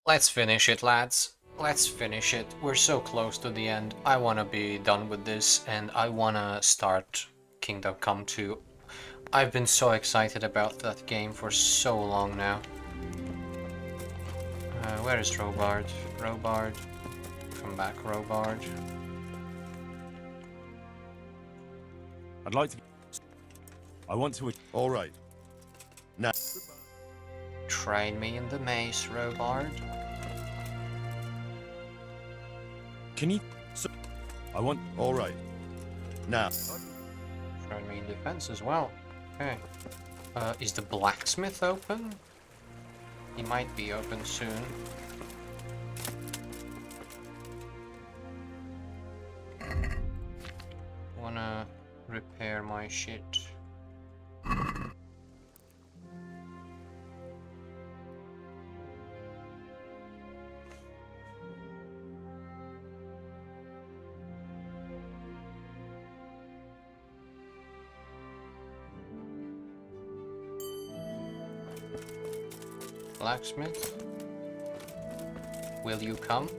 Let's finish it, lads. Let's finish it. We're so close to the end. I wanna be done with this, and I wanna start Kingdom Come 2. I've been so excited about that game for so long now. Where is Robard? Robard. Come back, Robard. I'd like to... I want to... All right. Now... Train me in the maze, Robard. Can you... I want... All right. Now... Train me in defense as well. Okay. Is the blacksmith open? He might be open soon. Wanna repair my shit. Blacksmith, will you come?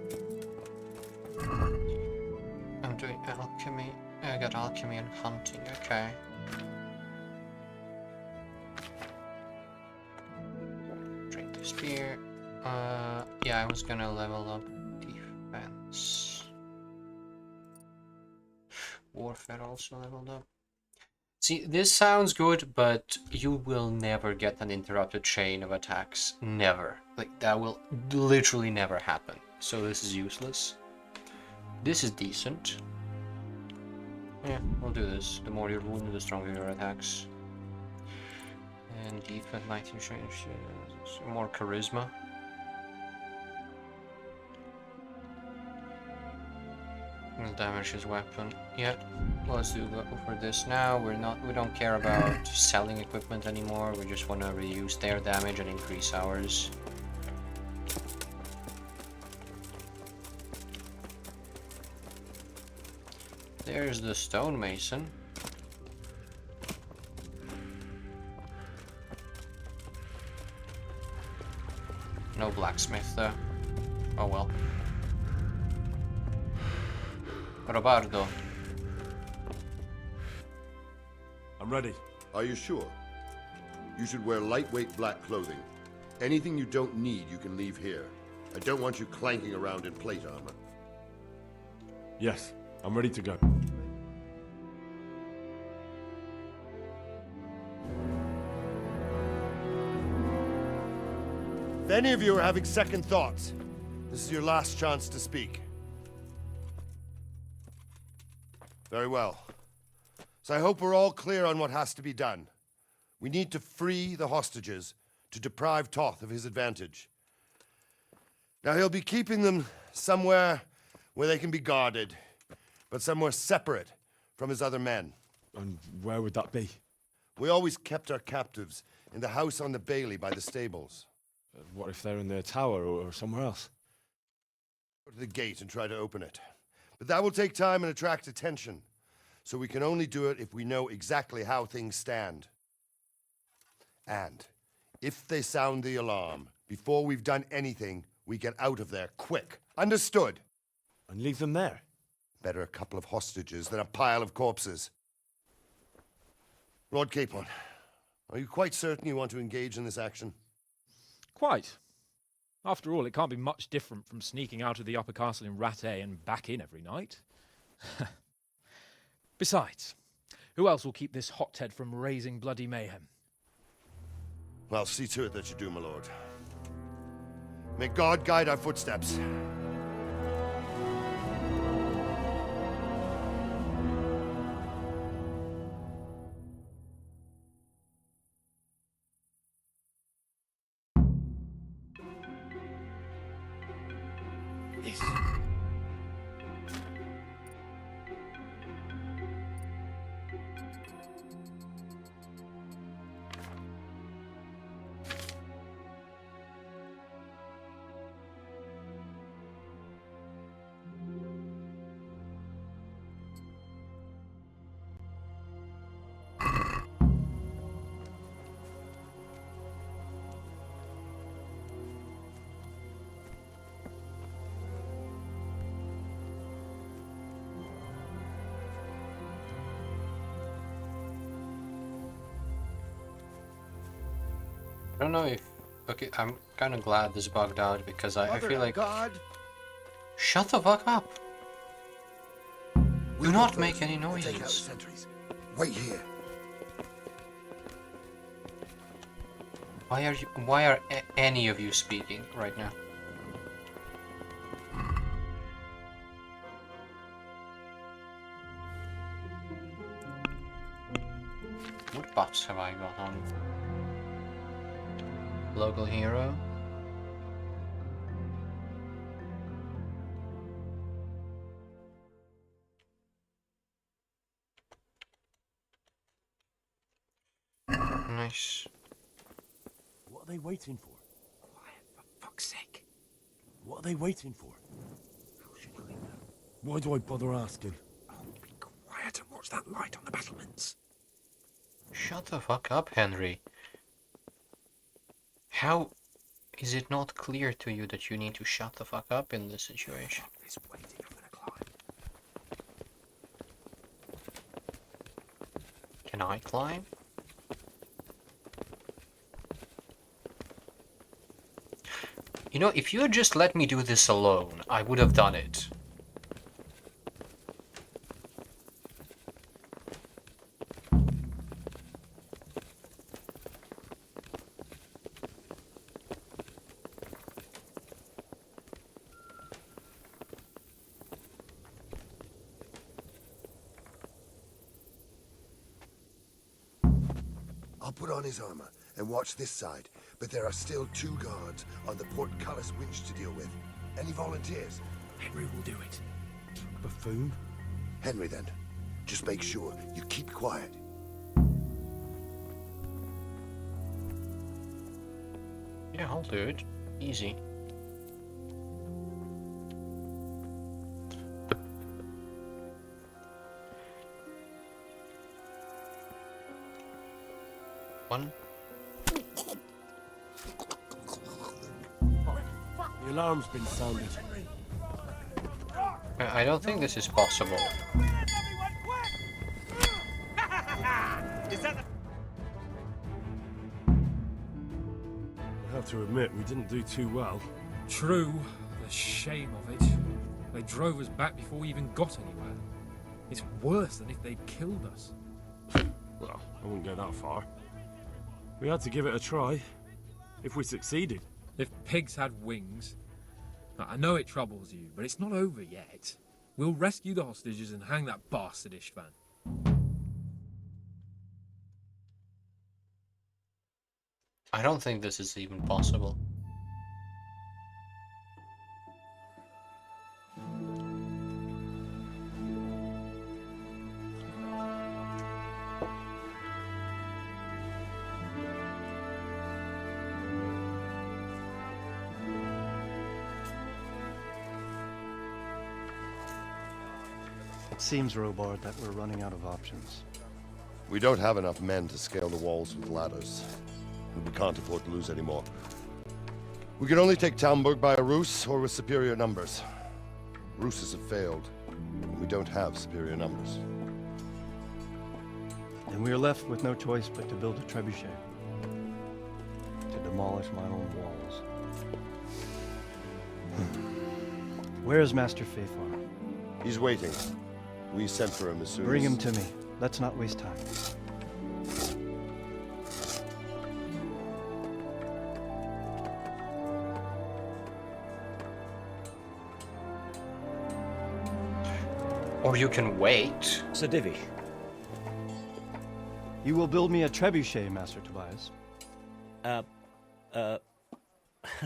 I'm doing alchemy. I got alchemy and hunting, okay. Drink the spear. Yeah, I was gonna level up defense. Warfare also leveled up. See, this sounds good, but you will never get an interrupted chain of attacks. Never. Like, that will literally never happen. So this is useless. This is decent. Yeah, we'll do this. The more you're wounded, the stronger your attacks. And defense 19 change. More charisma. Damage his weapon. Yeah, let's go for this now. We don't care about selling equipment anymore. We just want to reduce their damage and increase ours. There's the stonemason. No blacksmith though. Oh well. Robardo. I'm ready. Are you sure? You should wear lightweight black clothing. Anything you don't need, you can leave here. I don't want you clanking around in plate armor. Yes, I'm ready to go. If any of you are having second thoughts, this is your last chance to speak. Very well. So I hope we're all clear on what has to be done. We need to free the hostages to deprive Toth of his advantage. Now he'll be keeping them somewhere where they can be guarded, but somewhere separate from his other men. And where would that be? We always kept our captives in the house on the Bailey by the stables. What if they're in their tower or somewhere else? Go to the gate and try to open it. But that will take time and attract attention. So we can only do it if we know exactly how things stand. And if they sound the alarm, before we've done anything, we get out of there quick. Understood? And leave them there? Better a couple of hostages than a pile of corpses. Lord Capon, are you quite certain you want to engage in this action? Quite. After all, it can't be much different from sneaking out of the upper castle in Rattay and back in every night. Besides, who else will keep this hothead from raising bloody mayhem? Well, see to it that you do, my lord. May God guide our footsteps. Yes. don't know if... Okay, I'm kind of glad this bugged out because I feel like... God, Shut the fuck up! we'll Do go not first make any and take out the noises. sentries. Wait here. Why are any of you speaking right now? What buffs have I got on? Local hero? Nice. What are they waiting for? Quiet, for fuck's sake. What are they waiting for? How should I know? Why do I bother asking? Oh, be quiet and watch that light on the battlements. Shut the fuck up, Henry. How is it not clear to you that you need to shut the fuck up in this situation? This waiting, I'm gonna climb. Can I climb? You know, if you had just let me do this alone, I would have done it. I'll put on his armor and watch this side, but there are still 2 guards on the portcullis winch to deal with. Any volunteers? Henry will do it. Buffoon? Henry, then. Just make sure you keep quiet. Yeah, I'll do it. Easy. One. The alarm's been sounded. I don't think this is possible. I have to admit, we didn't do too well. True, the shame of it. They drove us back before we even got anywhere. It's worse than if they'd killed us. Well, I wouldn't go that far. We had to give it a try. If we succeeded. If pigs had wings... I know it troubles you, but it's not over yet. We'll rescue the hostages and hang that bastard Istvan. I don't think this is even possible. It seems, Robard, that we're running out of options. We don't have enough men to scale the walls with ladders, and we can't afford to lose any more. We can only take Talmberg by a ruse or with superior numbers. Ruses have failed, and we don't have superior numbers. And we are left with no choice but to build a trebuchet. To demolish my own walls. Where is Master Faithfar? He's waiting. We sent for him as soon Bring as... him to me. Let's not waste time. Or you can wait. Sir Divish. You will build me a trebuchet, Master Tobias.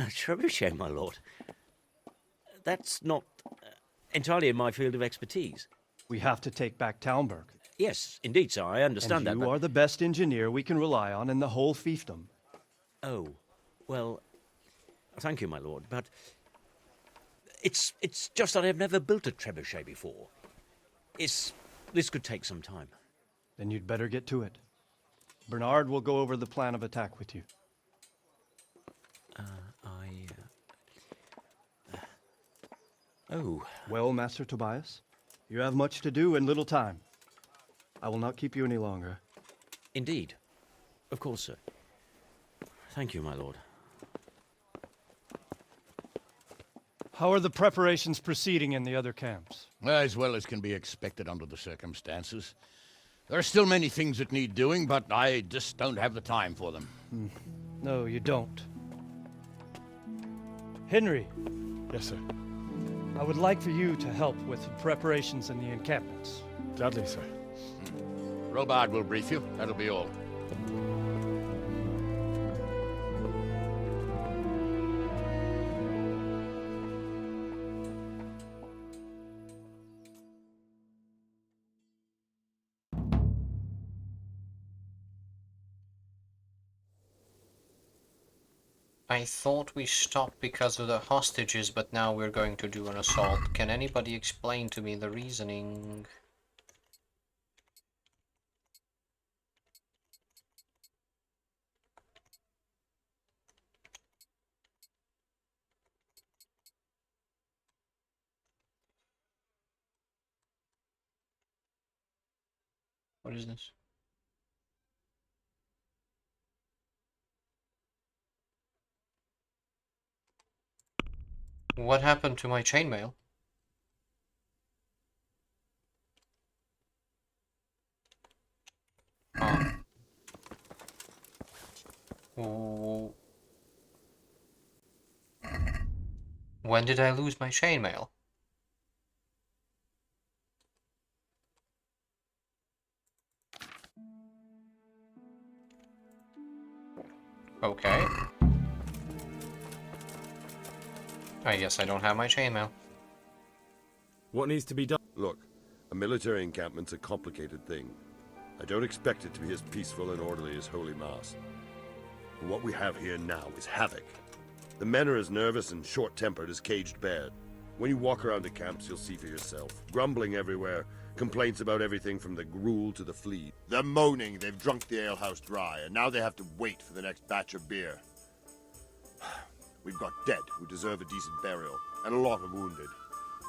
Trebuchet, my lord. That's not entirely in my field of expertise. We have to take back Talmberg. Yes, indeed, sir, I understand And you that, but... are the best engineer we can rely on in the whole fiefdom. Oh, well, thank you, my lord, but... It's just that I've never built a trebuchet before. This could take some time. Then you'd better get to it. Bernard will go over the plan of attack with you. Oh, Well, Master Tobias, you have much to do and little time. I will not keep you any longer. indeed. Of course, sir. Thank you, my lord. How are the preparations proceeding in the other camps? As well as can be expected under the circumstances. There are still many things that need doing, but I just don't have the time for them. No, you don't. Henry, Yes, sir. I would like for you to help with the preparations in the encampments. Gladly, sir. Robard will brief you. That'll be all. I thought we stopped because of the hostages, but now we're going to do an assault. Can anybody explain to me the reasoning? What is this? What happened to my chainmail? Oh. When did I lose my chainmail? Okay. I guess I don't have my chainmail. What needs to be done? Look, a military encampment's a complicated thing. I don't expect it to be as peaceful and orderly as Holy Mass. But what we have here now is havoc. The men are as nervous and short-tempered as caged bears. When you walk around the camps, you'll see for yourself. Grumbling everywhere, complaints about everything from the gruel to the flea. They're moaning they've drunk the alehouse dry, and now they have to wait for the next batch of beer. We've got dead who deserve a decent burial, and a lot of wounded,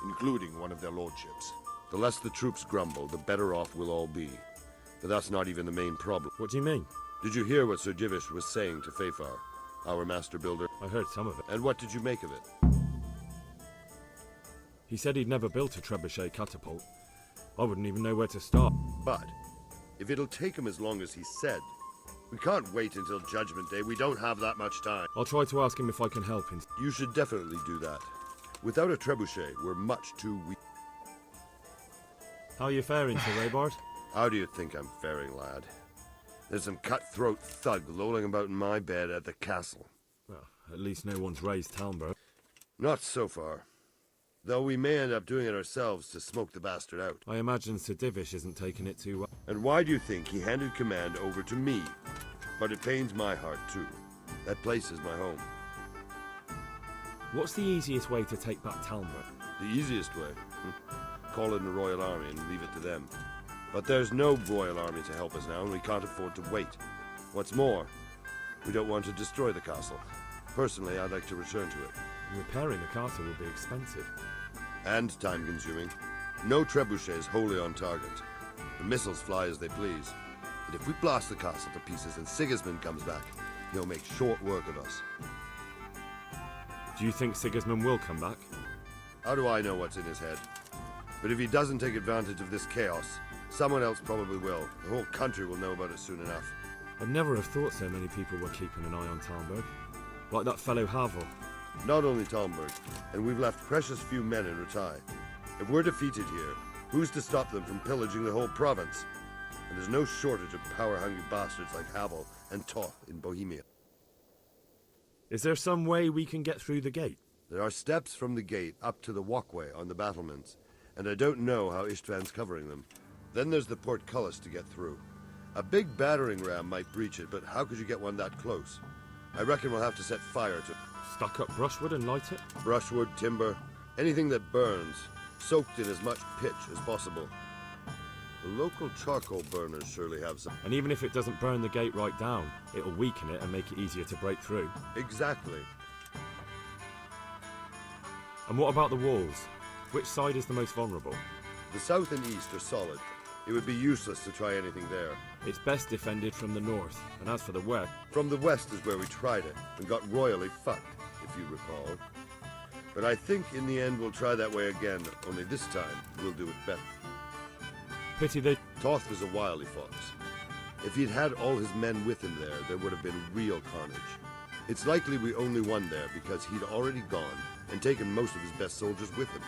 including one of their lordships. The less the troops grumble, the better off we'll all be. But that's not even the main problem. What do you mean? Did you hear what Sir Divish was saying to Fafar, our master builder? I heard some of it. And what did you make of it? He said he'd never built a trebuchet catapult. I wouldn't even know where to start. But if it'll take him as long as he said, we can't wait until Judgment Day. We don't have that much time. I'll try to ask him if I can help him. You should definitely do that. Without a trebuchet, we're much too weak. How are you faring, Sir Raybard? How do you think I'm faring, lad? There's some cutthroat thug lolling about in my bed at the castle. Well, at least no one's raised Talmberg. Not so far. Though we may end up doing it ourselves to smoke the bastard out. I imagine Sir Divish isn't taking it too well. And why do you think he handed command over to me? But it pains my heart too. That place is my home. What's the easiest way to take back Talmberg? The easiest way? Call in the Royal Army and leave it to them. But there's no Royal Army to help us now, and we can't afford to wait. What's more, we don't want to destroy the castle. Personally, I'd like to return to it. Repairing a castle will be expensive. And time-consuming. No trebuchet is wholly on target. The missiles fly as they please. And if we blast the castle to pieces and Sigismund comes back, he'll make short work of us. Do you think Sigismund will come back? How do I know what's in his head? But if he doesn't take advantage of this chaos, someone else probably will. The whole country will know about it soon enough. I'd never have thought so many people were keeping an eye on Talmberg. Like that fellow Havel. Not only Talmberg, and we've left precious few men in Ratai. If we're defeated here, who's to stop them from pillaging the whole province? And there's no shortage of power-hungry bastards like Havel and Toth in Bohemia. Is there some way we can get through the gate? There are steps from the gate up to the walkway on the battlements, and I don't know how Istvan's covering them. Then there's the portcullis to get through. A big battering ram might breach it, but how could you get one that close? I reckon we'll have to set fire to Stack up brushwood and light it? brushwood, timber, anything that burns, soaked in as much pitch as possible. The local charcoal burners surely have some. And even if it doesn't burn the gate right down, it'll weaken it and make it easier to break through. Exactly. And what about the walls? Which side is the most vulnerable? The south and east are solid. It would be useless to try anything there. It's best defended from the north, and as for the west, From the west is where we tried it, and got royally fucked, if you recall. But I think in the end we'll try that way again, only this time we'll do it better. pity they... Toth was a wily fox. If he'd had all his men with him there would have been real carnage. It's likely we only won there because he'd already gone and taken most of his best soldiers with him.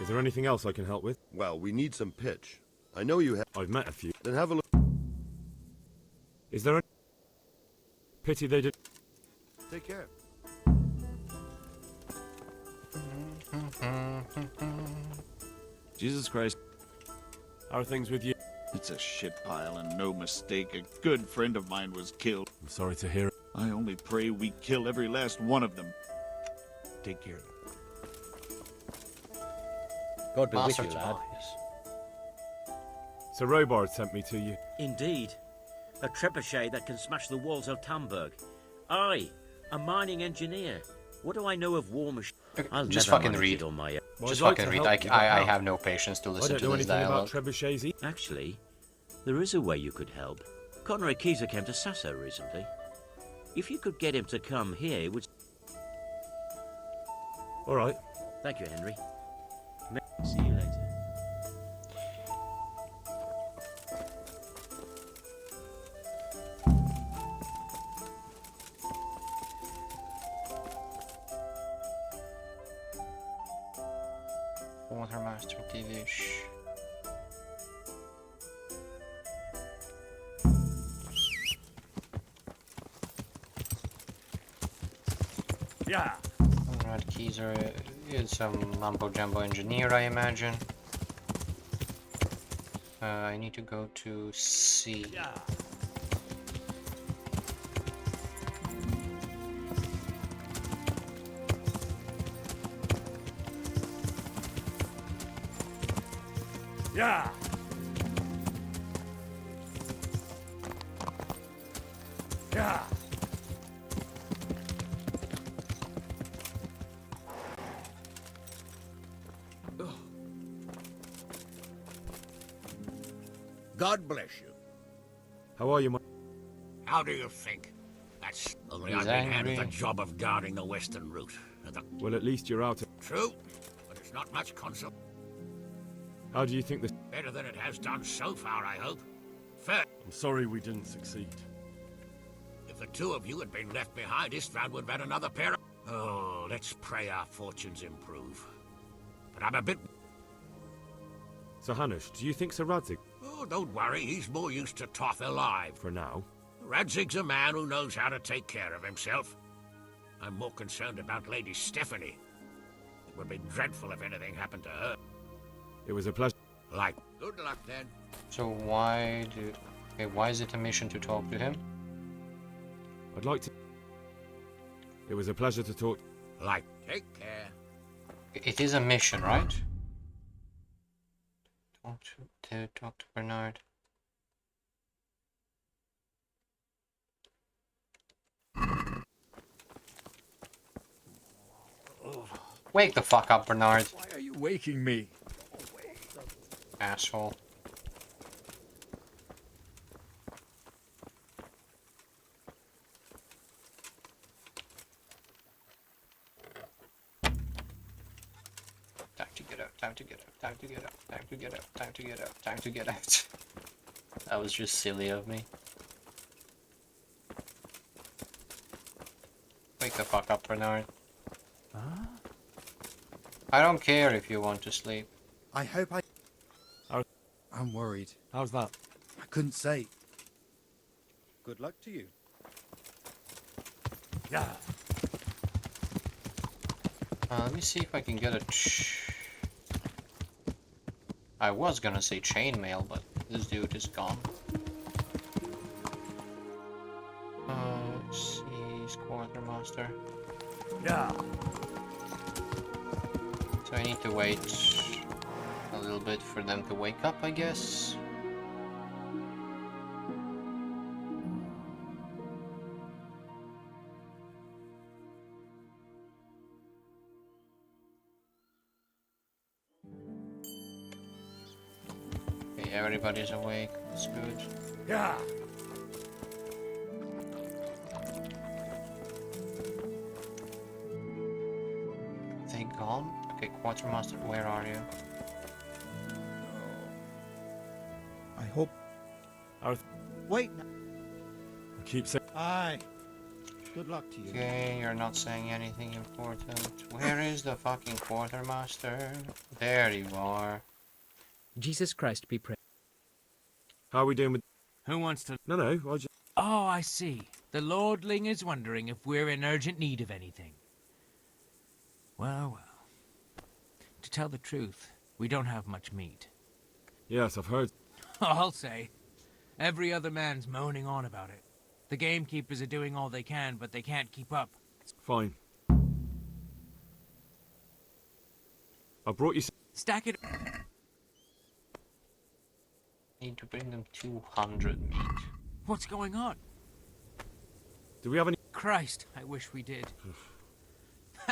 Is there anything else I can help with? Well, we need some pitch. I know you have. I've met a few. Then have a look. Is there a... Pity they did... Take care. Jesus Christ. How are things with you? It's a shit pile and no mistake. A good friend of mine was killed. I'm sorry to hear it. I only pray we kill every last one of them. Take care. God be with Master you, lad. Tobias. Sir Robard sent me to you. Indeed. A trebuchet that can smash the walls of Tamburg. I, a mining engineer. What do I know of war machines? I'll Just never fucking manage read. it on my own. Well, Just I'd like fucking to read. help you, but I no. have no patience to I listen don't to know this anything dialogue. about trebuchets. Actually, there is a way you could help. Conrad Keyser came to Sasso recently. If you could get him to come here, it would... All right. Thank you, Henry. See you later. Quartermaster Divish. Yeah. Conrad Keyser is some mumbo jumbo engineer, I imagine. I need to go to C. Yeah. Yeah. Yeah. God bless you. How are you, my... How do you think? That's only He's I've been handed the angry. job of guarding the western route. Well, at least you're out. True, but it's not much console. How do you think this... Better than it has done so far, I hope. First, I'm sorry we didn't succeed. if the two of you had been left behind, Istvan would have had another pair of... Oh, let's pray our fortunes improve. But I'm a bit... So, Hanush, do you think Sir Radzig... Oh, don't worry, he's more used to Toth alive. For now? Radzig's a man who knows how to take care of himself. I'm more concerned about Lady Stephanie. It would be dreadful if anything happened to her. It was a pleasure. Like, good luck then. So why do... Okay, why is it a mission to talk to him? I'd like to... It was a pleasure to talk... Like, take care. It is a mission, right? Talk to Bernard. Wake the fuck up, Bernard. Why are you waking me? Asshole. Time to get out, time to get out, time to get out, time to get out, time to get out, time to get out. That was just silly of me. Wake the fuck up, Bernard. I don't care if you want to sleep. I hope I... How- I'm worried. How's that? I couldn't say. Good luck to you. Yeah. Let me see if I can get a... I was gonna say chainmail, but this dude is gone. Let's see, he's quartermaster. Yeah. So I need to wait a little bit for them to wake up, I guess. Everybody's awake. That's good. Yeah. They gone? Okay, Quartermaster, where are you? I hope. Wait. I keep saying. Aye. Good luck to you. Okay, you're not saying anything important. Where is the fucking Quartermaster? There you are. Jesus Christ be praised. How are we doing with? Who wants to... No, I just. Oh, I see. The Lordling is wondering if we're in urgent need of anything. Well. To tell the truth, we don't have much meat. Yes, I've heard. I'll say. Every other man's moaning on about it. The gamekeepers are doing all they can, but they can't keep up. Fine. I brought you. Stack it. Need to bring them 200 meat. What's going on? Do we have any? Christ, I wish we did.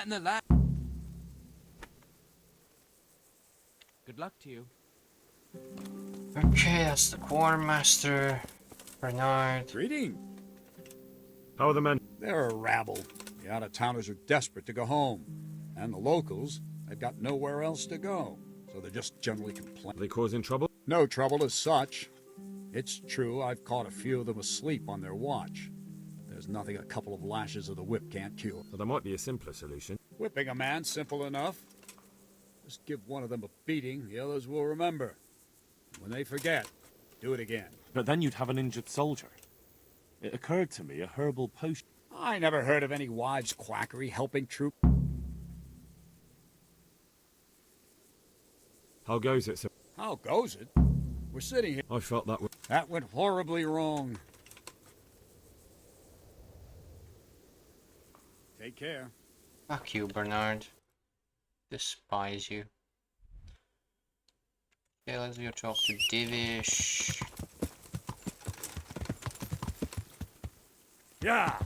And the last. Good luck to you. Okay, that's the Quartermaster. Bernard. Greeting. How are the men? They're a rabble. The out-of-towners are desperate to go home. And the locals, they've got nowhere else to go. So they're just generally complaining. Are they causing trouble? No trouble as such. It's true, I've caught a few of them asleep on their watch. There's nothing a couple of lashes of the whip can't cure. Well, there might be a simpler solution. Whipping a man, simple enough. Just give one of them a beating, the others will remember. When they forget, do it again. But then you'd have an injured soldier. It occurred to me a herbal potion. I never heard of any wives' quackery helping troop. How goes it, sir? How goes it? We're sitting here. I felt that. That went horribly wrong. Take care. Fuck you, Bernard. Despise you. Okay, let's go talk to Divish. Yeah.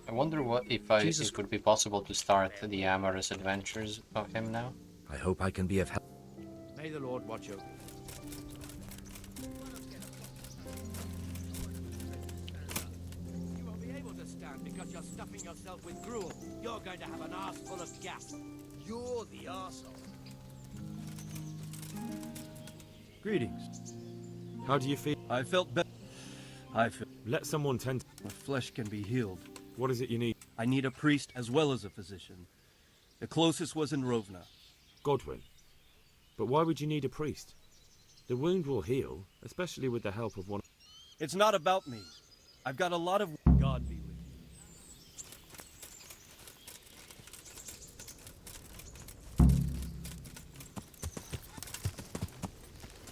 I wonder what if it would be possible to start the amorous adventures of him now. I hope I can be of help. May the Lord watch over you. You won't be able to stand because you're stuffing yourself with gruel. You're going to have an arse full of gas. You're the arsehole. Greetings. How do you feel? I felt better. I feel Let someone tend. my flesh can be healed. What is it you need? I need a priest as well as a physician. The closest was in Rovna. Godwin. But why would you need a priest? The wound will heal, especially with the help of one. It's not about me. I've got a lot of... God be with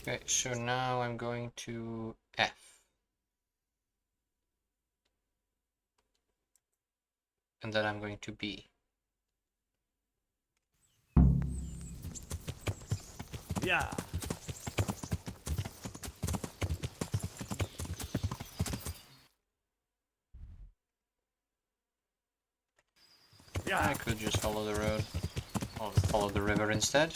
you. Okay, so now I'm going to F. And then I'm going to B. Yeah. I could just follow the road. Or follow the river instead.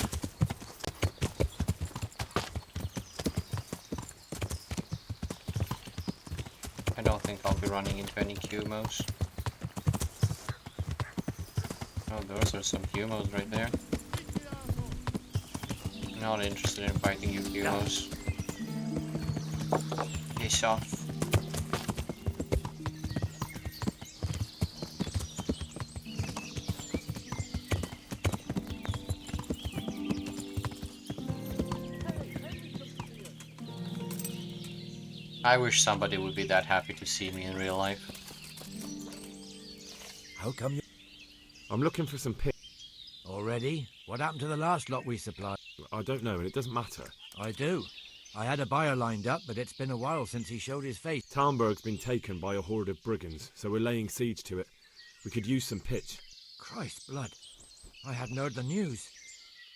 I don't think I'll be running into any Cumos. Oh, those are some Cumos right there. Not interested in fighting you Cumos. Piss off. I wish somebody would be that happy to see me in real life. How come you I'm looking for some pig. already? ready. What happened to the last lot we supplied? I don't know, and it doesn't matter. I do. I had a buyer lined up, but it's been a while since he showed his face. Talmberg's been taken by a horde of brigands, so we're laying siege to it. We could use some pitch. Christ blood. I hadn't heard the news.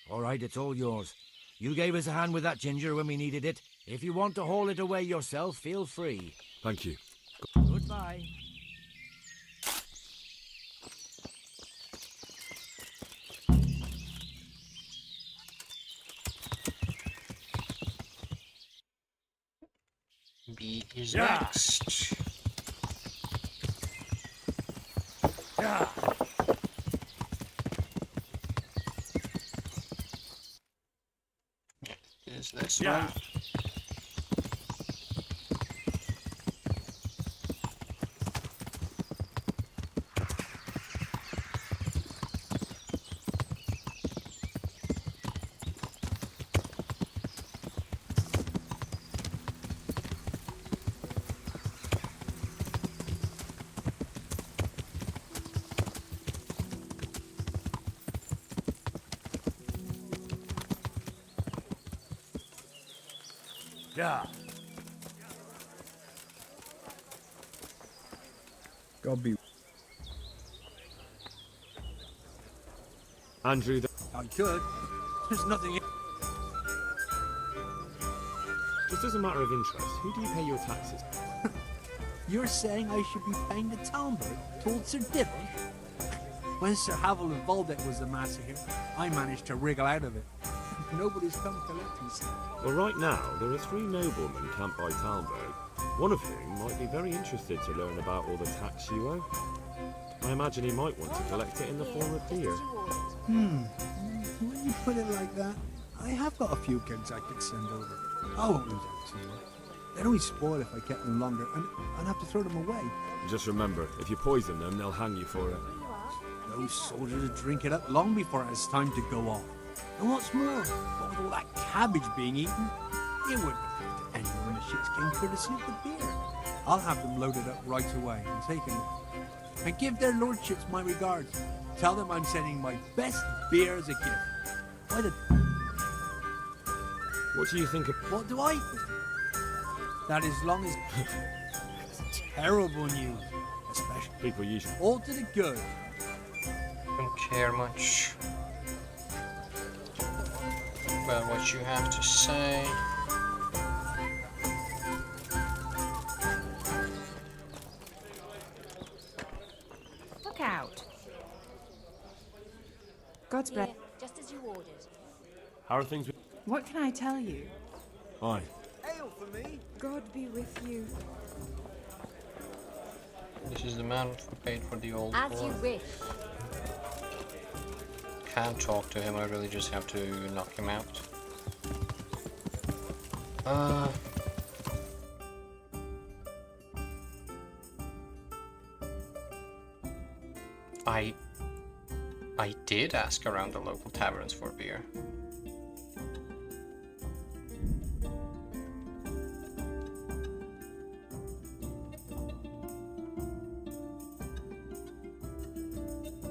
All right, it's all yours. You gave us a hand with that ginger when we needed it. If you want to haul it away yourself, feel free. Thank you. Goodbye. B is next. Is this one? Yeah. God be. Andrew, I could. There's nothing. just as a matter of interest, who do you pay your taxes? You're saying I should be paying the Talmberg told Sir Divil? When Sir Havel and Voldeck was the massacre, I managed to wriggle out of it. Nobody's come collecting stuff. Well, right now, there are 3 noblemen camped by Talmberg, one of whom might be very interested to learn about all the tax you owe. I imagine he might want to collect it in the form of beer. When you put it like that, I have got a few kegs I could send over. I won't lose out to you. They'd only spoil if I kept them longer, and I'd have to throw them away. Just remember, if you poison them, they'll hang you for it. Those soldiers would drink it up long before it has time to go off. And what's more, what with all that cabbage being eaten, it wouldn't affect anyone when the ships came courtesy of the beer. I'll have them loaded up right away and taken. And give their lordships my regards. Tell them I'm sending my best beer as a gift. Why the... What do you think of... What do I think? That as long as... terrible news. Especially... People usually... all to the good. Don't care much about what you have to say. Look out. God's bless. Just as you ordered. How are things with... What can I tell you? Aye. Ale for me. God be with you. This is the man who paid for the old As you boy. wish. Can't talk to him, I really just have to knock him out. I did ask around the local taverns for beer.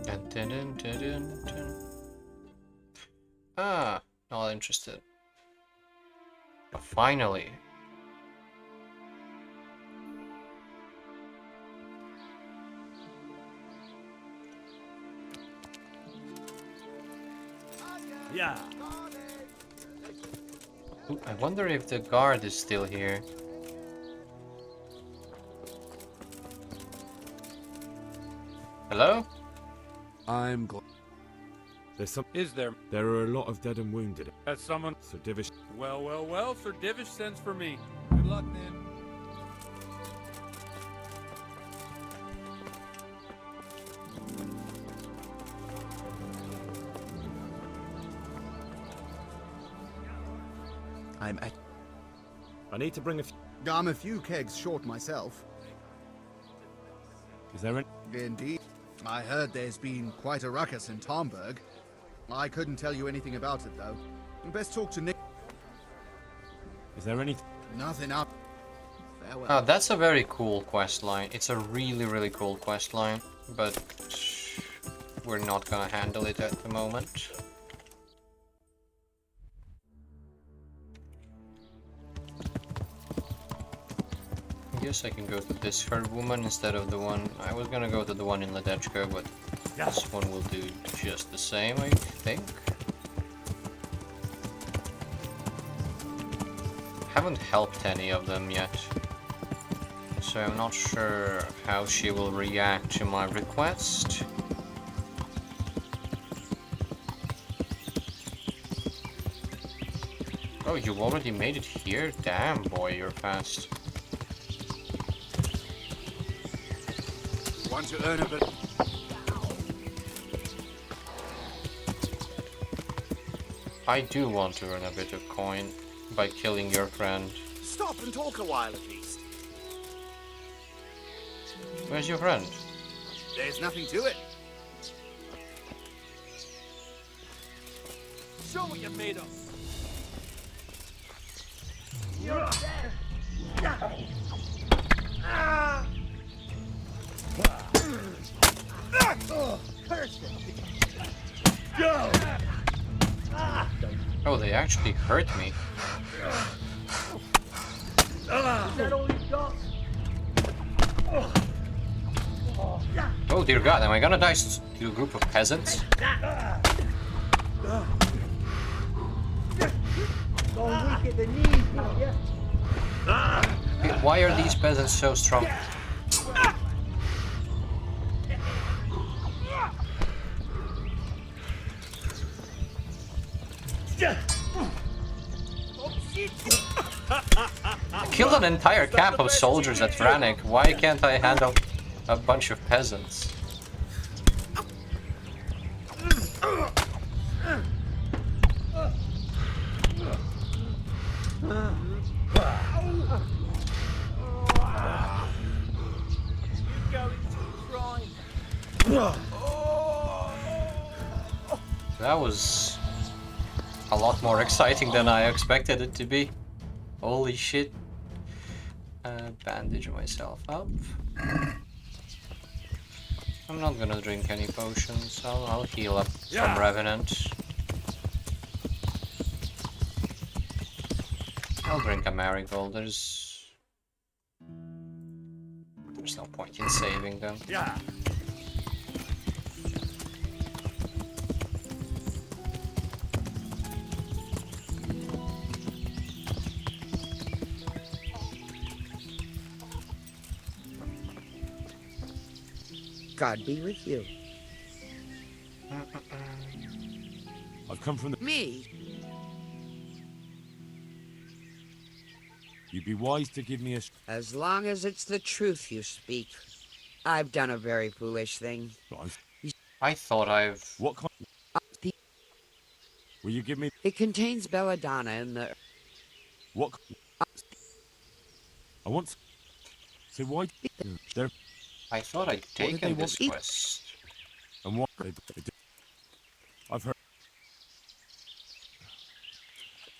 Dun, dun, dun, dun, dun, dun. Ah, not interested. But finally. Yeah. Ooh, I wonder if the guard is still here. Hello? I'm glad. There's some... Is there? There are a lot of dead and wounded. Has someone? So Divish... Well, well, well, Sir Divish sends for me. Good luck, then. I'm at. I need to bring a... I'm a few kegs short myself. Is there any... Indeed. I heard there's been quite a ruckus in Talmberg. I couldn't tell you anything about it, though. Best talk to Nick. Is there any... Nothing up. Farewell. Oh, that's a very cool quest line. It's a really, really cool quest line, but we're not gonna handle it at the moment. I guess I can go to this herd woman instead of the one. I was gonna go to the one in Ledechka, but this one will do just the same, I think. Haven't helped any of them yet, so I'm not sure how she will react to my request. Oh, you already made it here? Damn, boy, you're fast. Want to earn a bit? I do want to earn a bit of coin by killing your friend. Stop and talk a while at least. Where's your friend? There's nothing to it. Show what you're made of. You're Oh, they actually hurt me. Is that all you've got? Oh dear God, am I gonna die to a group of peasants? Going weak at the knees, not ya? Why are these peasants so strong? I killed an entire camp of soldiers at Vranik. Why can't I handle a bunch of peasants? That was a lot more exciting than I expected it to be. Holy shit. Bandage myself up. I'm not gonna drink any potions. I'll heal up from Revenant. I'll drink a marigold. There's no point in saving them. Yeah. God be with you. I've come from the... Me? You'd be wise to give me a... As long as it's the truth you speak. I've done a very foolish thing. I thought I've... What kind... Will you give me... It contains belladonna in the... What... I want... So why... They're... I thought I'd taken this quest. And what... I've heard...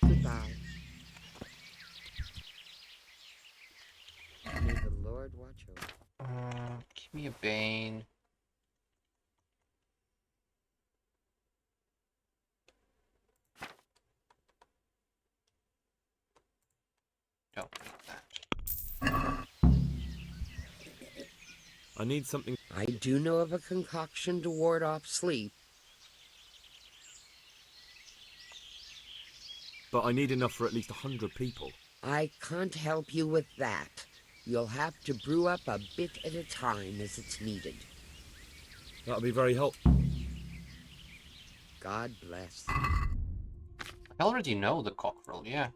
Goodbye. May the Lord watch over. Give me a Bane. Don't need that. I need something... I do know of a concoction to ward off sleep. But I need enough for at least 100 people. I can't help you with that. You'll have to brew up a bit at a time as it's needed. That'll be very helpful. God bless. I already know the cockerel, yeah.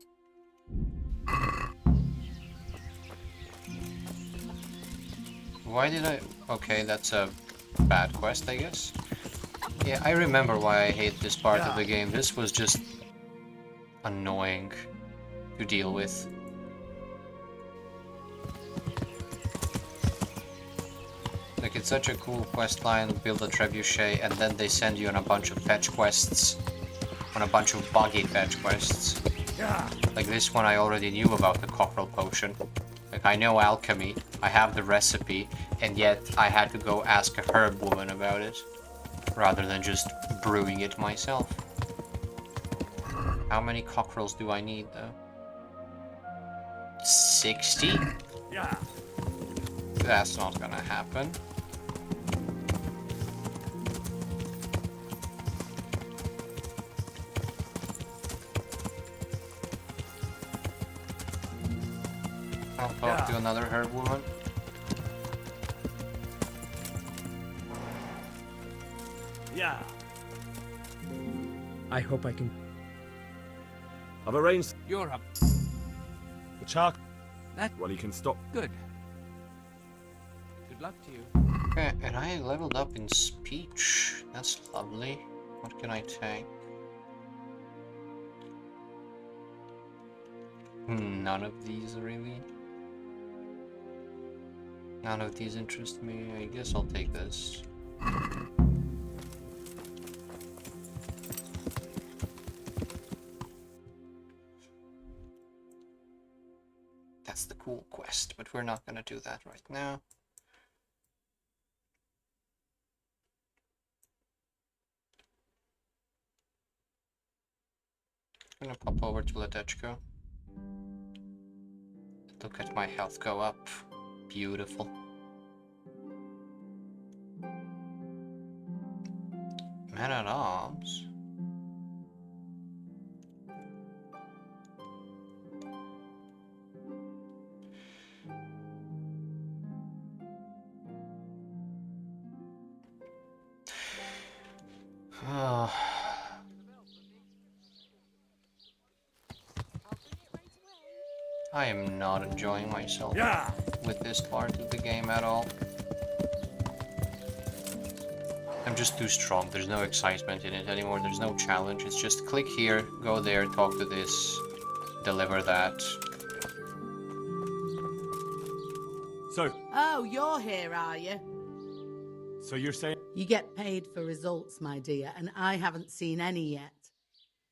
Why did I... Okay, that's a bad quest, I guess. Yeah, I remember why I hate this part of the game. This was just annoying to deal with. Like, it's such a cool quest line, build a trebuchet, and then they send you on a bunch of fetch quests. On a bunch of buggy fetch quests. Like this one I already knew about the cockerel potion. Like, I know alchemy, I have the recipe, and yet I had to go ask a herb woman about it. rather than just brewing it myself. How many cockerels do I need, though? 60? Yeah. That's not gonna happen. I'll talk to another herb woman. Yeah. I hope I can. I've arranged You're up. the charcoal. That Well, you can stop. good. Good luck to you. Okay, and I leveled up in speech. That's lovely. What can I take? None of these really. None of these interest me. I guess I'll take this. That's the cool quest, but we're not gonna do that right now. I'm gonna pop over to Ledechko. Look at my health go up. Beautiful. Man at Arms. I am not enjoying myself with this part of the game at all. I'm just too strong. There's no excitement in it anymore. There's no challenge. It's just click here, go there, talk to this, deliver that. So. Oh, you're here, are you? So you're saying? You get paid for results, my dear, and I haven't seen any yet.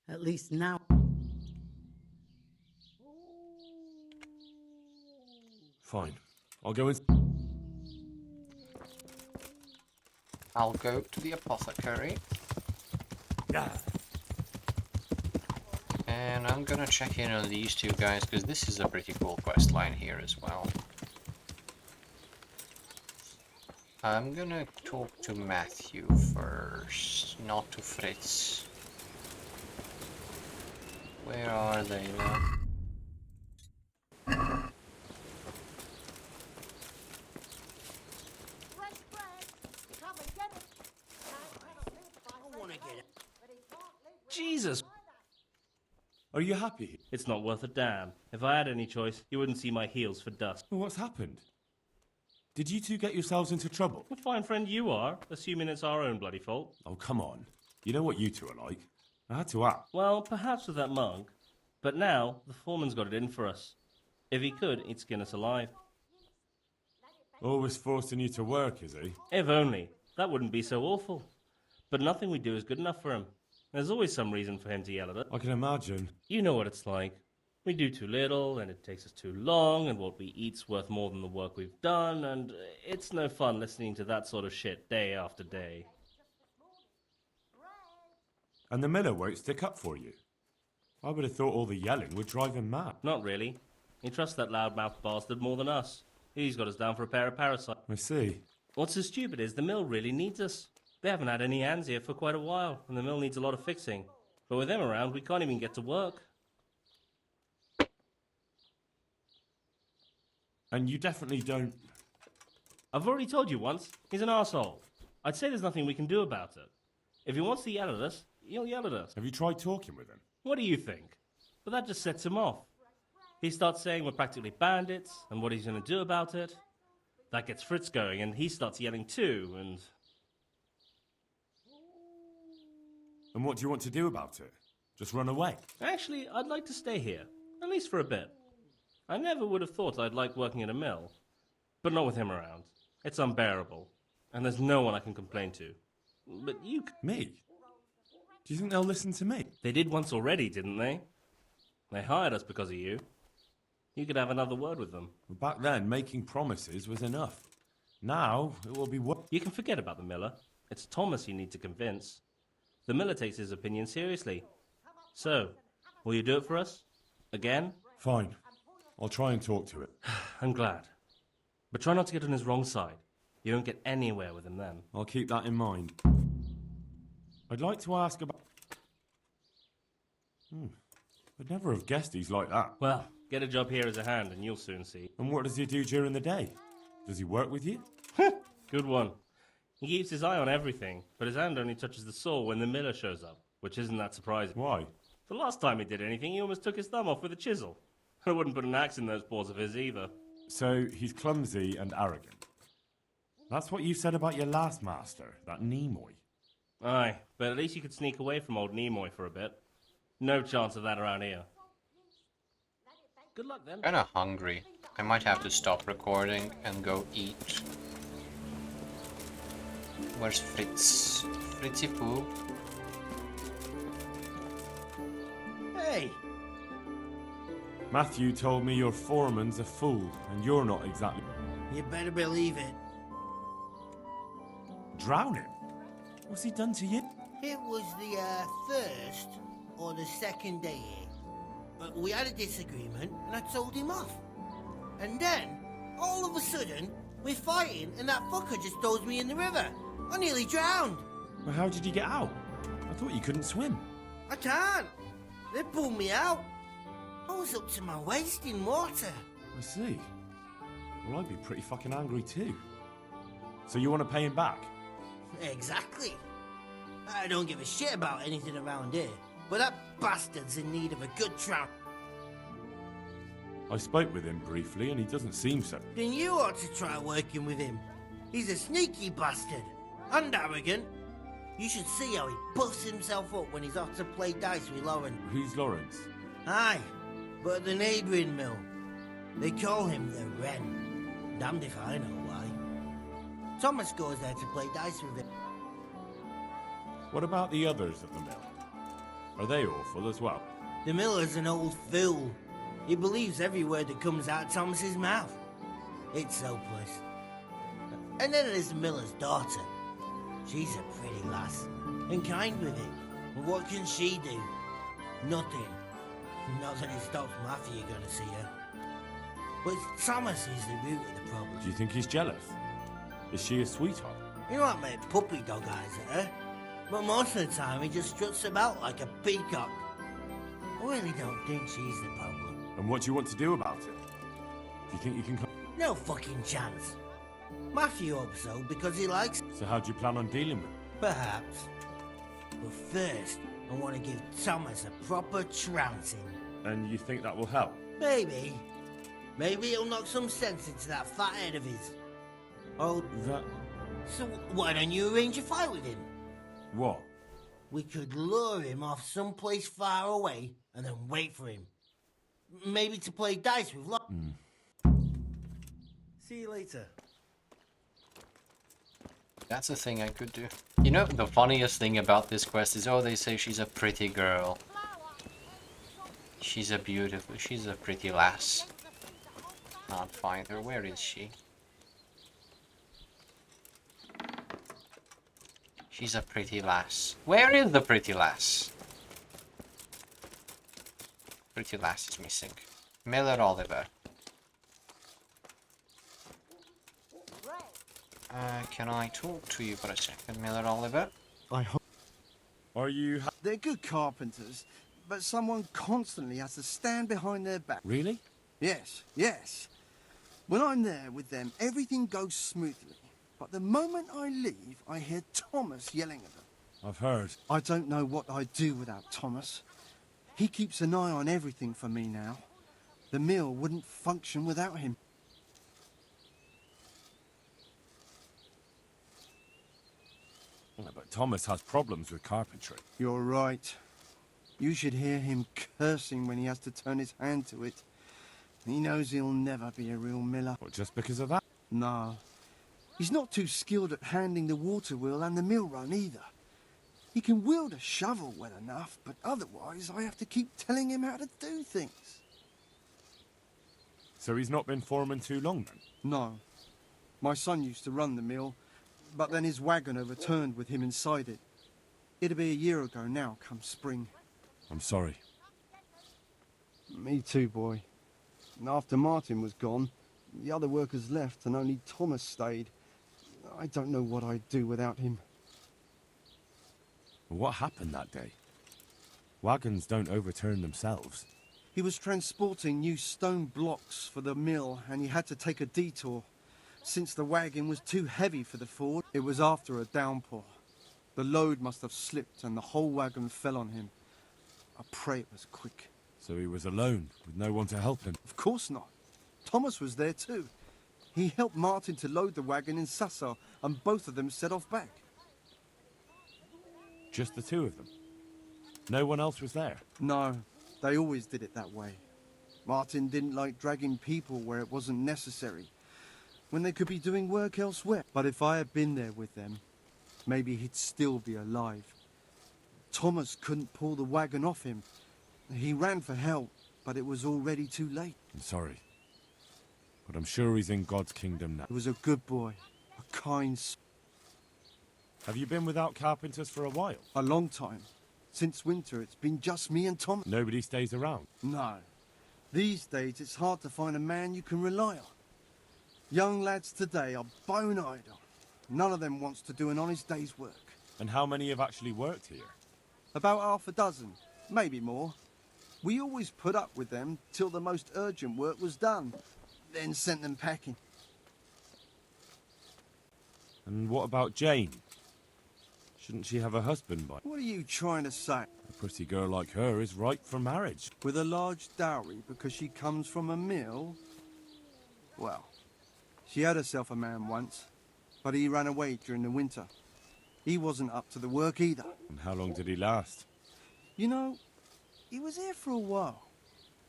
At least now. Fine. I'll go in. I'll go to the apothecary. Yeah. And I'm gonna check in on these two guys, because this is a pretty cool quest line here as well. I'm gonna talk to Matthew first, not to Fritz. Where are they now? Jesus! Are you happy? It's not worth a damn. If I had any choice, you wouldn't see my heels for dust. Well, what's happened? Did you two get yourselves into trouble? A fine friend you are, assuming it's our own bloody fault. Oh, come on. You know what you two are like. I had to act. Well, perhaps with that monk. But now, the foreman's got it in for us. If he could, he'd skin us alive. Always forcing you to work, is he? If only. That wouldn't be so awful. But nothing we do is good enough for him. There's always some reason for him to yell at us. I can imagine. You know what it's like. We do too little, and it takes us too long, and what we eat's worth more than the work we've done, and it's no fun listening to that sort of shit day after day. And the miller won't stick up for you. I would have thought all the yelling would drive him mad. Not really. He trusts that loudmouth bastard more than us. He's got us down for a pair of parasites. I see. What's so stupid is the mill really needs us. They haven't had any hands here for quite a while, and the mill needs a lot of fixing. But with them around, we can't even get to work. And you definitely don't... I've already told you once, he's an arsehole. I'd say there's nothing we can do about it. If he wants to yell at us, he'll yell at us. Have you tried talking with him? What do you think? But that just sets him off. He starts saying we're practically bandits, and what he's going to do about it. That gets Fritz going, and he starts yelling too, and... And what do you want to do about it? Just run away? Actually, I'd like to stay here, at least for a bit. I never would have thought I'd like working at a mill, but not with him around. It's unbearable, and there's no one I can complain to. But you... Me? Do you think they'll listen to me? They did once already, didn't they? They hired us because of you. You could have another word with them. Back then, making promises was enough. Now, it will be what? You can forget about the miller. It's Thomas you need to convince. The miller takes his opinion seriously. So, will you do it for us? Again? Fine. I'll try and talk to it. I'm glad. But try not to get on his wrong side. You won't get anywhere with him then. I'll keep that in mind. I'd like to ask about... I'd never have guessed he's like that. Well, get a job here as a hand and you'll soon see. And what does he do during the day? Does he work with you? Good one. He keeps his eye on everything, but his hand only touches the saw when the miller shows up, which isn't that surprising. Why? The last time he did anything, he almost took his thumb off with a chisel. I wouldn't put an axe in those paws of his either. So he's clumsy and arrogant. That's what you said about your last master, that Nimoy. Aye, but at least you could sneak away from old Nimoy for a bit. No chance of that around here. Good luck then. Kinda hungry. I might have to stop recording and go eat. Where's Fritz? Fritzy Poo? Hey! Matthew told me your foreman's a fool, and you're not exactly... You better believe it. Drown him? What's he done to you? It was the first or the second day here. But we had a disagreement and I told him off. And then, all of a sudden, we're fighting and that fucker just throws me in the river. I nearly drowned. Well, how did you get out? I thought you couldn't swim. I can't. They pulled me out. I was up to my waist in water. I see. Well, I'd be pretty fucking angry too. So you want to pay him back? Exactly. I don't give a shit about anything around here, but that bastard's in need of a good trout. I spoke with him briefly and he doesn't seem so. Then you ought to try working with him. He's a sneaky bastard. And arrogant. You should see how he puffs himself up when he's off to play dice with Lauren. Who's Lawrence? Aye, but at the neighbouring mill. They call him the Wren. Damned if I know why. Thomas goes there to play dice with him. What about the others at the mill? Are they awful as well? The miller's an old fool. He believes every word that comes out of Thomas's mouth. It's hopeless. And then there's the miller's daughter. She's a pretty lass, and kind with it. But what can she do? Nothing. Not that it stops Matthew going to see her. But Thomas is the root of the problem. Do you think he's jealous? Is she a sweetheart? He might make puppy dog eyes at her, but most of the time he just struts about like a peacock. I really don't think she's the problem. And what do you want to do about it? Do you think you can... No fucking chance. Matthew hopes so because he likes... So how do you plan on dealing with it? Perhaps. But first, I want to give Thomas a proper trouncing. And you think that will help? Maybe. Maybe he'll knock some sense into that fat head of his. Oh... That... So why don't you arrange a fight with him? What? We could lure him off someplace far away and then wait for him. Maybe to play dice with See you later. That's a thing I could do. You know, the funniest thing about this quest is, oh, they say she's a pretty girl. She's a pretty lass. Can't find her. Where is she? She's a pretty lass. Where is the pretty lass? Pretty lass is missing. Miller Oliver. Can I talk to you for a second, Miller Oliver? I hope... Are you... They're good carpenters, but someone constantly has to stand behind their back. Really? Yes, yes. When I'm there with them, everything goes smoothly. But the moment I leave, I hear Thomas yelling at them. I've heard. I don't know what I'd do without Thomas. He keeps an eye on everything for me now. The mill wouldn't function without him. Yeah, but Thomas has problems with carpentry. You're right. You should hear him cursing when he has to turn his hand to it. He knows he'll never be a real miller. What, just because of that? No. He's not too skilled at handling the water wheel and the mill run either. He can wield a shovel well enough, but otherwise I have to keep telling him how to do things. So he's not been foreman too long then? No. My son used to run the mill, But then his wagon overturned with him inside it. It'll be a year ago now, come spring. I'm sorry. Me too, boy. And after Martin was gone, the other workers left and only Thomas stayed. I don't know what I'd do without him. What happened that day? Wagons don't overturn themselves. He was transporting new stone blocks for the mill and he had to take a detour. Since the wagon was too heavy for the ford, it was after a downpour. The load must have slipped and the whole wagon fell on him. I pray it was quick. So he was alone, with no one to help him? Of course not. Thomas was there too. He helped Martin to load the wagon in Sassar, and both of them set off back. Just the two of them? No one else was there? No, they always did it that way. Martin didn't like dragging people where it wasn't necessary, when they could be doing work elsewhere. But if I had been there with them, maybe he'd still be alive. Thomas couldn't pull the wagon off him. He ran for help, but it was already too late. I'm sorry. But I'm sure he's in God's kingdom now. He was a good boy, a kind soul. Have you been without carpenters for a while? A long time. Since winter, it's been just me and Thomas. Nobody stays around? No. These days, it's hard to find a man you can rely on. Young lads today are bone idle. None of them wants to do an honest day's work. And how many have actually worked here? About half a dozen, maybe more. We always put up with them till the most urgent work was done, then sent them packing. And what about Jane? Shouldn't she have a husband by? What are you trying to say? A pretty girl like her is ripe for marriage. With a large dowry because she comes from a mill? Well, she had herself a man once, but he ran away during the winter. He wasn't up to the work either. And how long did he last? You know, he was here for a while.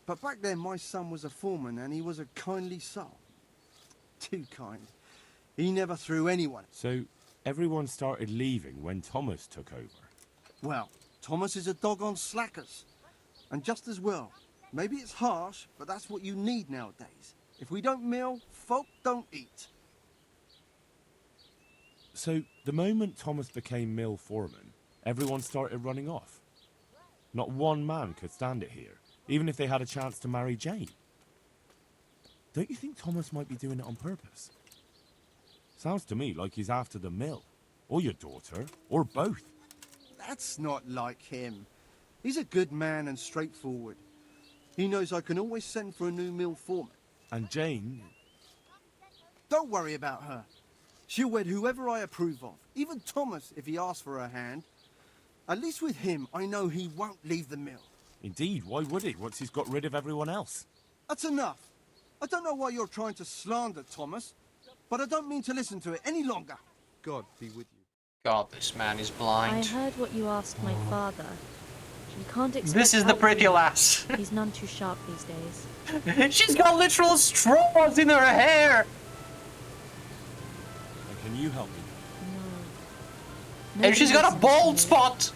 But back then my son was a foreman and he was a kindly soul. Too kind. He never threw anyone. So everyone started leaving when Thomas took over? Well, Thomas is a dog on slackers. And just as well. Maybe it's harsh, but that's what you need nowadays. If we don't mill, folk don't eat. So the moment Thomas became mill foreman, everyone started running off? Not one man could stand it here, even if they had a chance to marry Jane. Don't you think Thomas might be doing it on purpose? Sounds to me like he's after the mill, or your daughter, or both. That's not like him. He's a good man and straightforward. He knows I can always send for a new mill foreman. And Jane? Don't worry about her. She'll wed whoever I approve of, even Thomas if he asks for her hand. At least with him, I know he won't leave the mill. Indeed, why would he, once he's got rid of everyone else? That's enough. I don't know why you're trying to slander Thomas, but I don't mean to listen to it any longer. God be with you. God, this man is blind. I heard what you asked my father. You can't expect This is the help pretty from him. lass. He's none too sharp these days. She's got literal straws in her hair. And can you help me? No. And she's got a bald spot.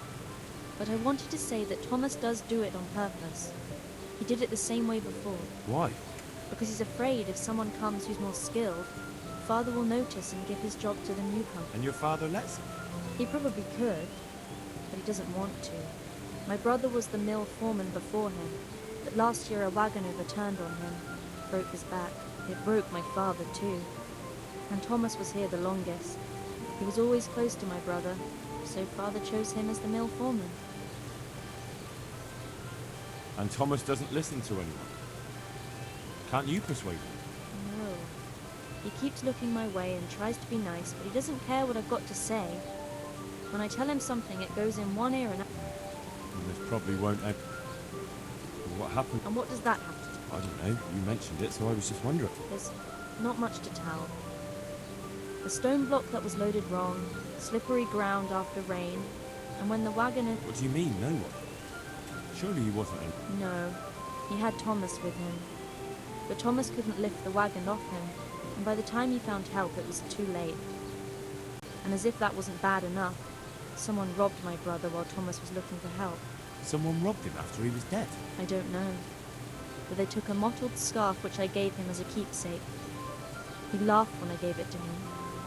But I wanted to say that Thomas does do it on purpose. He did it the same way before. Why? Because he's afraid if someone comes who's more skilled, Father will notice and give his job to the newcomer. And your father lets him? He probably could, but he doesn't want to. My brother was the mill foreman before him, but last year a wagon overturned on him, broke his back. It broke my father too. And Thomas was here the longest. He was always close to my brother, so Father chose him as the mill foreman. And Thomas doesn't listen to anyone? Can't you persuade him? No. He keeps looking my way and tries to be nice, but he doesn't care what I've got to say. When I tell him something, it goes in one ear and out. And this probably won't end. What happened? And what does that have to do? I don't know. You mentioned it, so I was just wondering. There's not much to tell. The stone block that was loaded wrong, slippery ground after rain, and when the wagon had... What do you mean, no one? Surely he wasn't in... No, he had Thomas with him. But Thomas couldn't lift the wagon off him, and by the time he found help it was too late. And as if that wasn't bad enough, someone robbed my brother while Thomas was looking for help. Someone robbed him after he was dead? I don't know. But they took a mottled scarf which I gave him as a keepsake. He laughed when I gave it to him.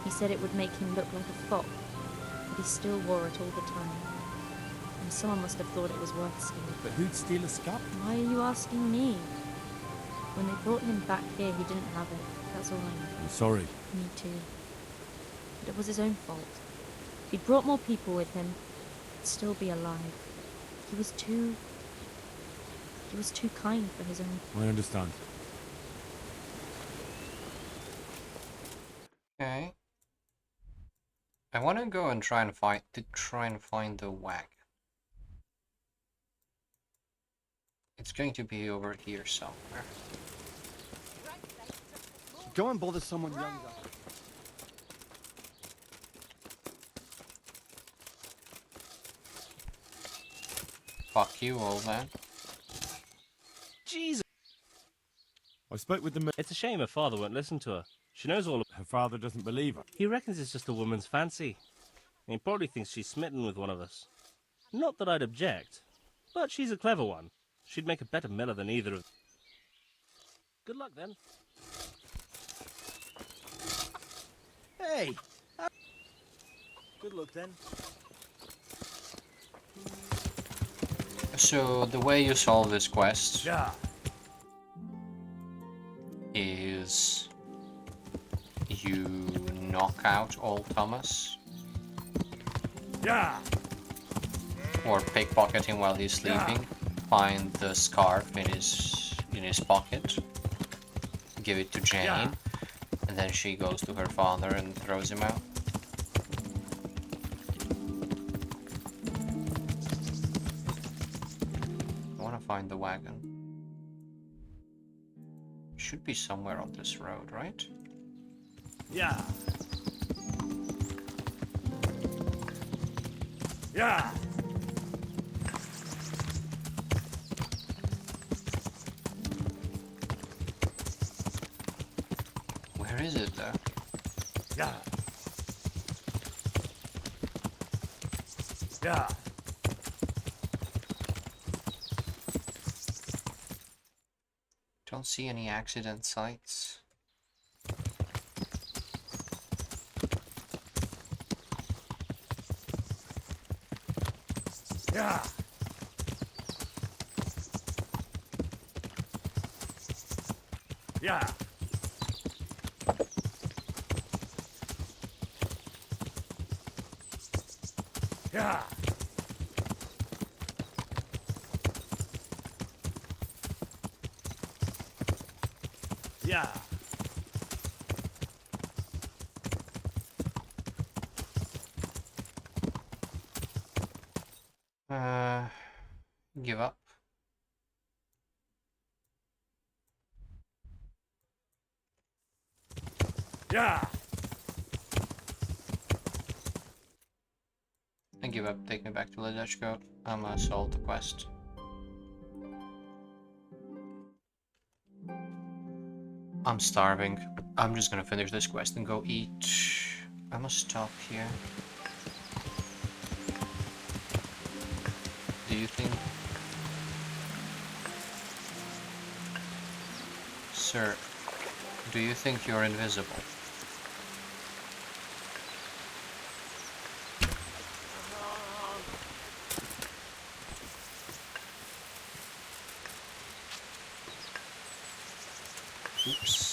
He said it would make him look like a fop, but he still wore it all the time. And someone must have thought it was worth stealing. But who'd steal a scarf? Why are you asking me? When they brought him back here, he didn't have it. That's all I know. I'm sorry. Me too. But it was his own fault. If he'd brought more people with him, he'd still be alive. He was too kind for his own. I understand. Okay. I want to go and try and find the wagon. It's going to be over here somewhere. Go and bother someone younger. Fuck you, old man. Jesus. I spoke with the... It's a shame her father won't listen to her. She knows all of... Her father doesn't believe her. He reckons it's just a woman's fancy. He probably thinks she's smitten with one of us. Not that I'd object, but she's a clever one. She'd make a better miller than either of... Good luck, then. Hey! Good luck, then. So the way you solve this quest is you knock out old Thomas. Or pickpocket him while he's sleeping. Find the scarf in his pocket. Give it to Jane. And then she goes to her father and throws him out. I want to find the wagon. Should be somewhere on this road, right? Yeah. Where is it though? Yeah. Don't see any accident sites. Yeah. Yeah. Yeah. Yeah. Give up. Yeah. I give up. Take me back to the Dutch Code. I'm gonna solve the quest. I'm starving. I'm just gonna finish this quest and go eat. I must stop here. Do you think... Sir, do you think you're invisible? Oops.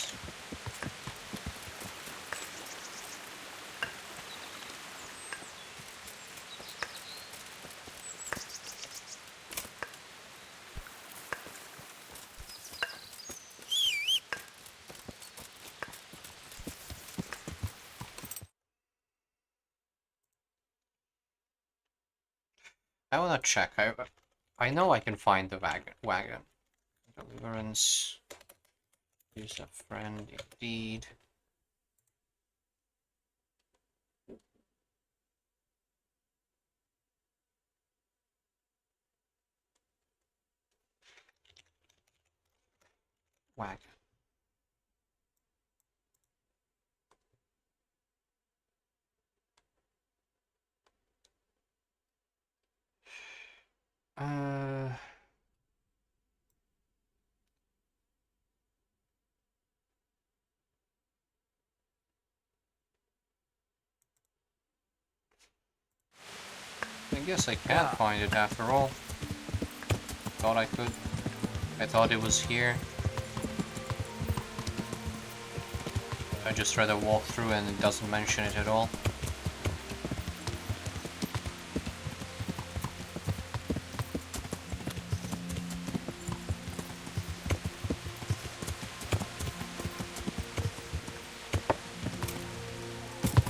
I wanna check. I know I can find the wagon. Deliverance is a friend indeed. Wagon. guess I can't find it after all. Thought I could. I thought it was here. I just read a walkthrough and it doesn't mention it at all.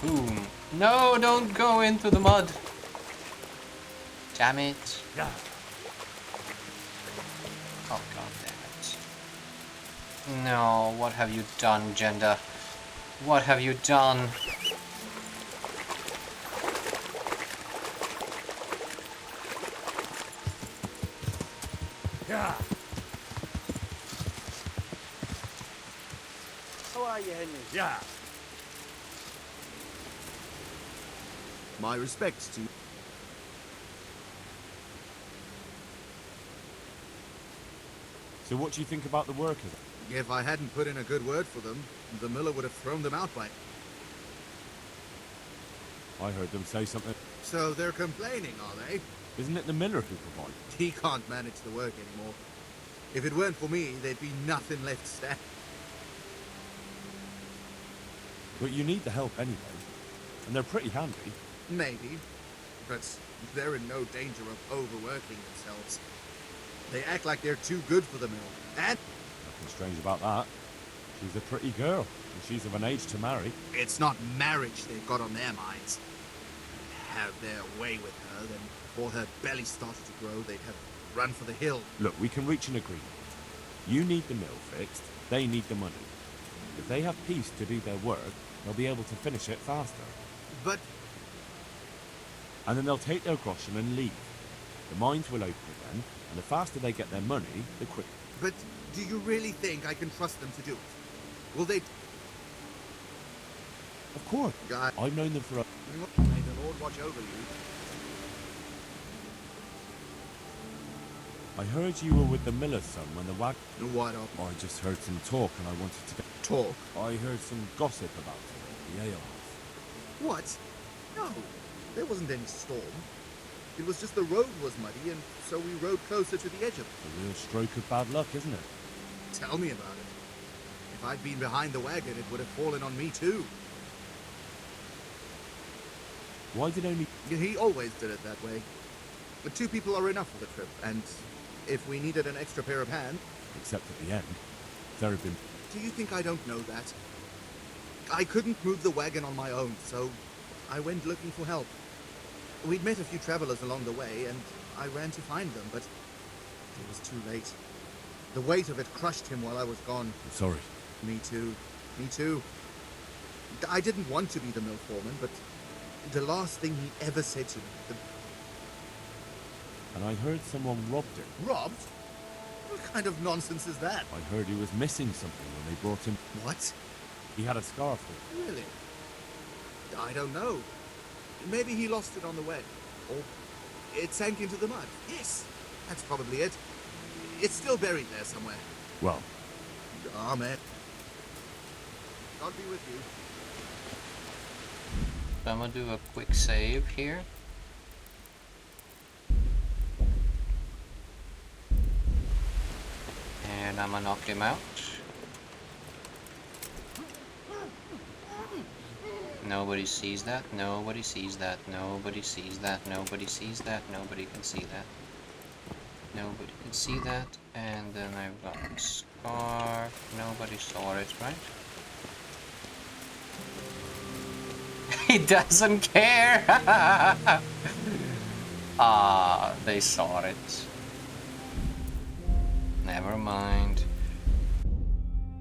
Boom. No, don't go into the mud. Damn it. Oh, god damn it. No, what have you done, Jenda? What have you done? Yeah. How are you, Henry? Yeah. My respects to you. So what do you think about the workers? If I hadn't put in a good word for them, the miller would have thrown them out by... I heard them say something. So they're complaining, are they? Isn't it the miller who provides? He can't manage the work anymore. If it weren't for me, there'd be nothing left standing. But you need the help anyway. And they're pretty handy. Maybe. But they're in no danger of overworking themselves. They act like they're too good for the mill. And... Nothing strange about that. She's a pretty girl, and she's of an age to marry. It's not marriage they've got on their minds. They'd have their way with her, then before her belly started to grow, they'd have run for the hill. Look, we can reach an agreement. You need the mill fixed, they need the money. If they have peace to do their work, they'll be able to finish it faster. But... And then they'll take their groschen and leave. The mines will open again, and the faster they get their money, the quicker. But do you really think I can trust them to do it? Will they... Of course. I've known them for a... May the Lord watch over you. I heard you were with the miller's son when the wag... What up? I just heard some talk and I wanted to... Talk? I heard some gossip about it at the alehouse. What? No, there wasn't any storm. It was just the road was muddy, and so we rode closer to the edge of it. A real stroke of bad luck, isn't it? Tell me about it. If I'd been behind the wagon, it would have fallen on me too. Why did only... He always did it that way. But 2 people are enough for the trip, and if we needed an extra pair of hands... Except at the end. There have been... Do you think I don't know that? I couldn't move the wagon on my own, so I went looking for help. We'd met a few travelers along the way, and I ran to find them, but it was too late. The weight of it crushed him while I was gone. I'm sorry. Me too. Me too. I didn't want to be the mill foreman, but the last thing he ever said to me... And I heard someone robbed him. Robbed? What kind of nonsense is that? I heard he was missing something when they brought him... What? He had a scarf on. Really? I don't know. Maybe he lost it on the way. Or it sank into the mud. Yes, that's probably it. It's still buried there somewhere. Well. Amen. God be with you. I'm gonna do a quick save here. And I'm gonna knock him out. Nobody sees that, nobody sees that, nobody sees that, nobody sees that, nobody can see that. Nobody can see that, and then I've got the scarf. Nobody saw it, right? He doesn't care! Ah, they saw it. Never mind.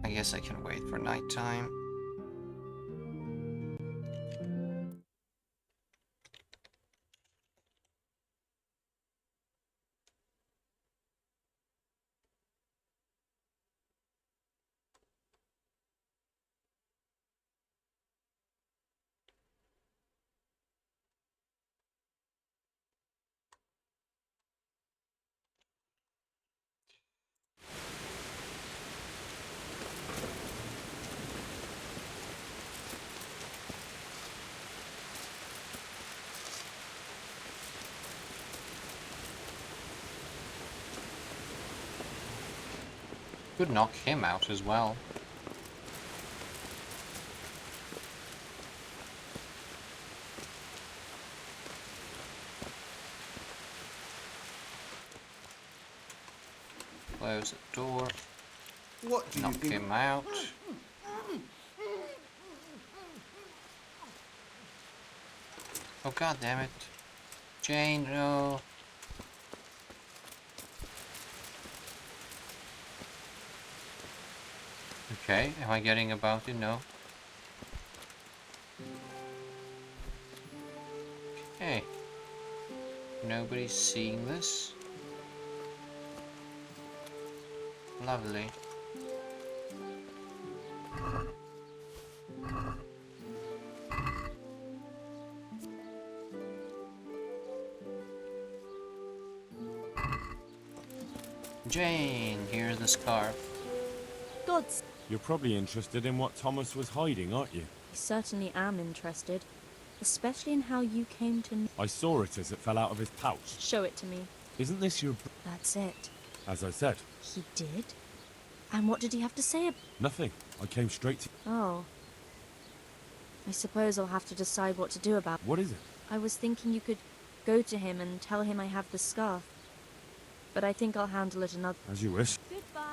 I guess I can wait for nighttime. Could knock him out as well. Close the door. What do you Knock think? him out. Oh god damn it. Jane, no. Okay, am I getting about it? No. Okay. Nobody's seeing this. Lovely. Jane, here's the scarf. Gods, You're probably interested in what Thomas was hiding, aren't you? I certainly am interested. Especially in how you came to... I saw it as it fell out of his pouch. Show it to me. Isn't this your... That's it. As I said. He did? And what did he have to say? Nothing. I came straight to... Oh. I suppose I'll have to decide what to do about... What is it? I was thinking you could go to him and tell him I have the scarf. But I think I'll handle it another... As you wish. Goodbye.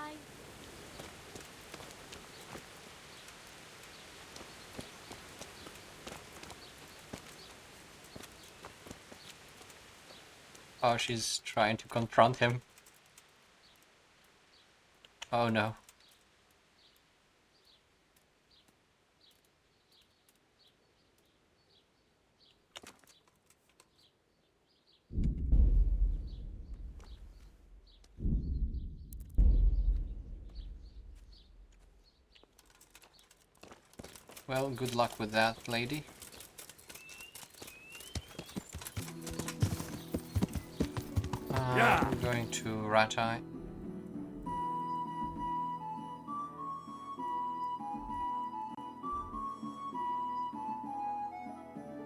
Oh, she's trying to confront him. Oh no. Well, good luck with that, lady. I'm going to Rat Eye.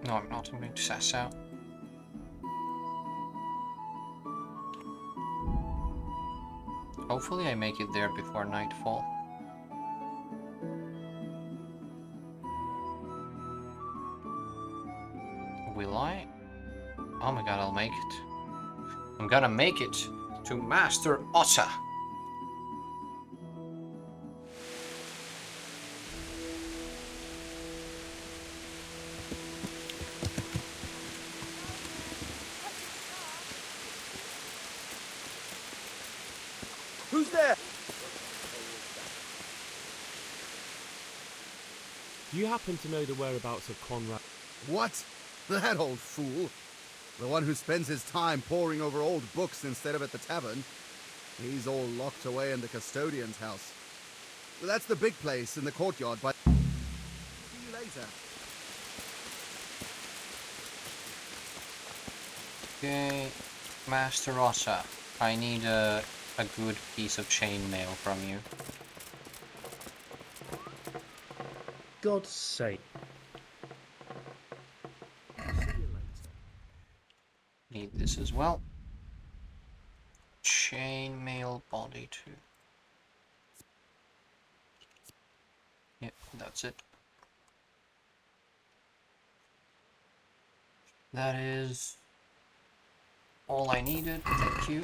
No, I'm not. I'm going to Sass out. Hopefully I make it there before nightfall. Will I? Oh my god, I'll make it. I'm gonna make it to Master Otter. Who's there? Do you happen to know the whereabouts of Conrad? What? That old fool. The one who spends his time poring over old books instead of at the tavern. He's all locked away in the custodian's house. That's the big place in the courtyard, but... See you later. Okay, Master Otter, I need a good piece of chainmail from you. God's sake. Need this as well. Chainmail body too. Yep, that's it. That is all I needed. Thank you.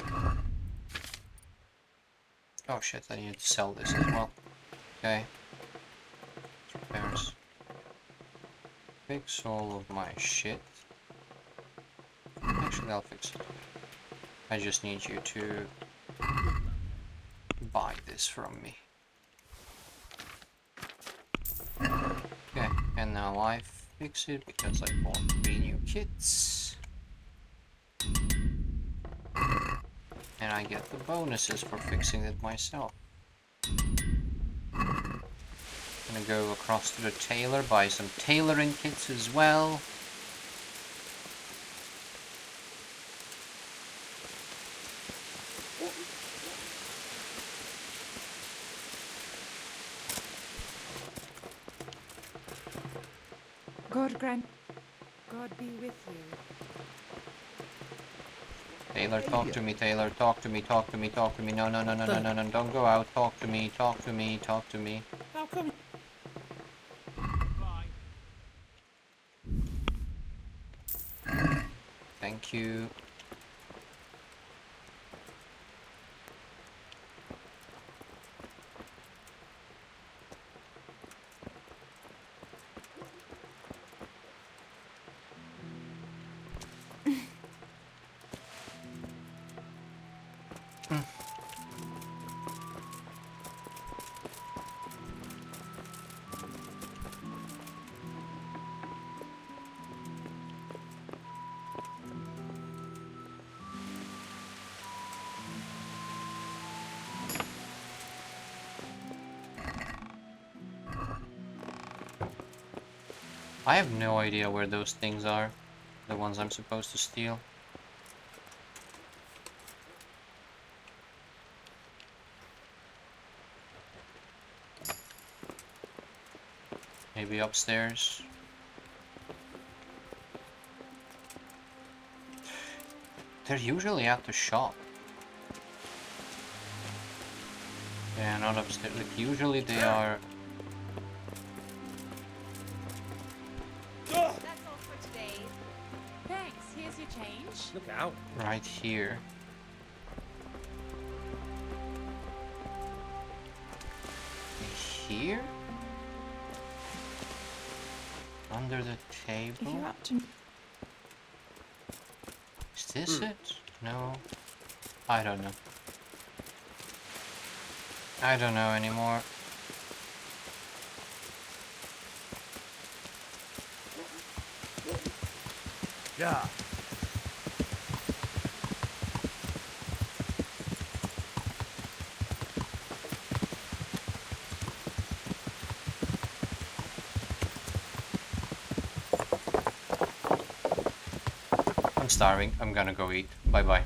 Oh shit, I need to sell this as well. Okay. Repairs. Fix all of my shit. Actually, I'll fix it. I just need you to buy this from me. Okay, and now I fix it because I bought 3 new kits. And I get the bonuses for fixing it myself. Gonna go across to the tailor, buy some tailoring kits as well. God grant. God be with you. Taylor, talk to me, Taylor. Talk to me, talk to me, talk to me. No, no, no, no, no, no, no. Don't go out. Talk to me, talk to me, talk to me. How come? Thank you. I have no idea where those things are. The ones I'm supposed to steal. Maybe upstairs. They're usually at the shop. Yeah, not upstairs. Like, usually they are... That's all for today. Thanks. Here's your change. Look out. right here. Here? Under the table? If you're up to... Is this it? No. I don't know. I don't know anymore. Yeah. I'm starving. I'm gonna go eat. Bye bye.